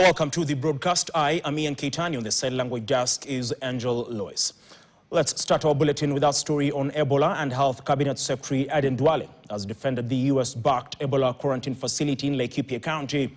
Welcome to the broadcast. I am Ian Keitani. On the side language desk is Angel Lois. Let's start our bulletin with our story on Ebola, and Health Cabinet Secretary Duale has defended the US-backed Ebola quarantine facility in Laikipia County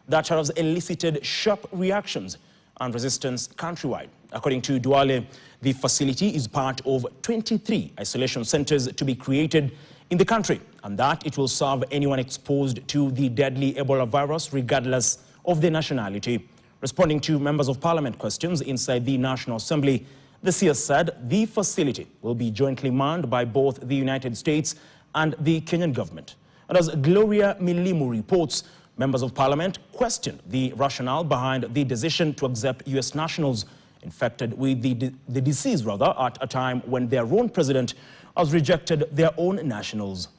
that has elicited sharp reactions and resistance countrywide. According to Duale, the facility is part of 23 isolation centers to be created in the country, and that it will serve anyone exposed to the deadly Ebola virus regardless of their nationality. Responding to members of parliament questions inside the National Assembly, the CS said the facility will be jointly manned by both the United States and the Kenyan government. And as Gloria Milimu reports, members of parliament questioned the rationale behind the decision to accept US nationals infected with the disease at a time when their own president has rejected their own nationals.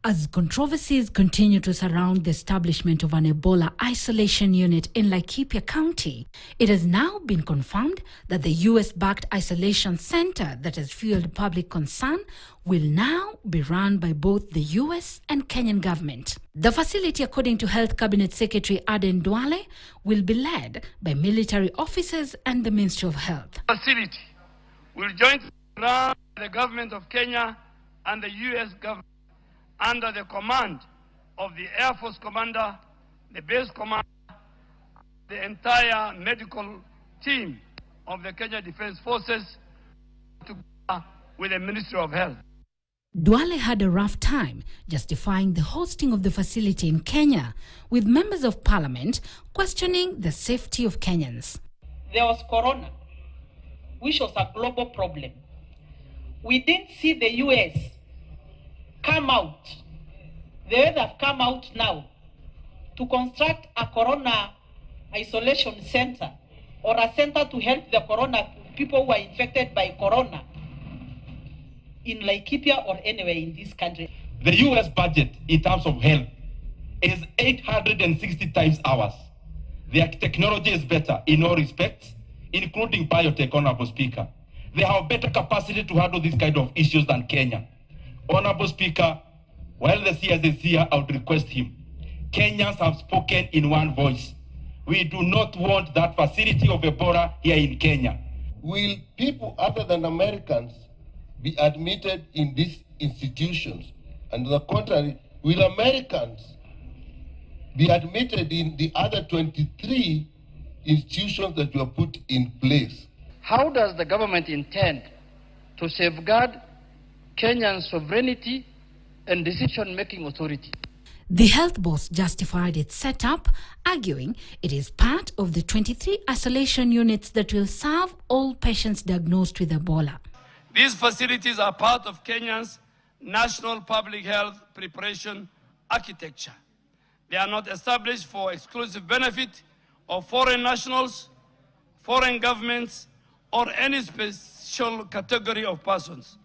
As controversies continue to surround the establishment of an Ebola isolation unit in Laikipia County, it has now been confirmed that the US-backed isolation center that has fueled public concern will now be run by both the US and Kenyan government. The facility, according to Health Cabinet Secretary Duale, will be led by military officers and the Ministry of Health. The facility will jointly run by the government of Kenya and the US government, under the command of the Air Force Commander, the base commander, the entire medical team of the Kenya Defense Forces, together with the Ministry of Health. Duale had a rough time justifying the hosting of the facility in Kenya, with members of parliament questioning the safety of Kenyans. There was corona, which was a global problem. We didn't see the US come out, the way they've come out now, to construct a corona isolation center or a center to help the corona people who are infected by corona in Laikipia or anywhere in this country. The US budget in terms of health is 860 times ours. Their technology is better in all respects, including biotech, Honorable Speaker. They have better capacity to handle these kind of issues than Kenya. Honorable Speaker, while the CS is here, I would request him. Kenyans have spoken in one voice. We do not want that facility of Ebola here in Kenya. Will people other than Americans be admitted in these institutions? And on the contrary, will Americans be admitted in the other 23 institutions that were put in place? How does the government intend to safeguard Kenyan sovereignty and decision-making authority? The health boss justified its setup, arguing it is part of the 23 isolation units that will serve all patients diagnosed with Ebola. These facilities are part of Kenya's national public health preparation architecture. They are not established for exclusive benefit of foreign nationals, foreign governments, or any special category of persons.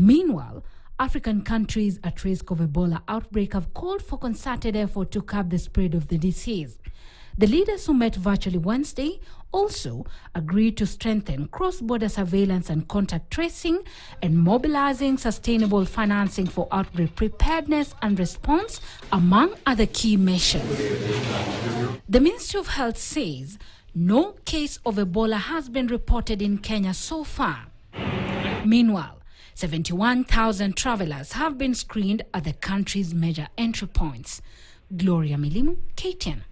Meanwhile, African countries at risk of Ebola outbreak have called for concerted effort to curb the spread of the disease. The leaders who met virtually Wednesday also agreed to strengthen cross-border surveillance and contact tracing and mobilizing sustainable financing for outbreak preparedness and response, among other key measures. The Ministry of Health says no case of Ebola has been reported in Kenya so far. Meanwhile, 71,000 travelers have been screened at the country's major entry points. Gloria Milimu, KTN.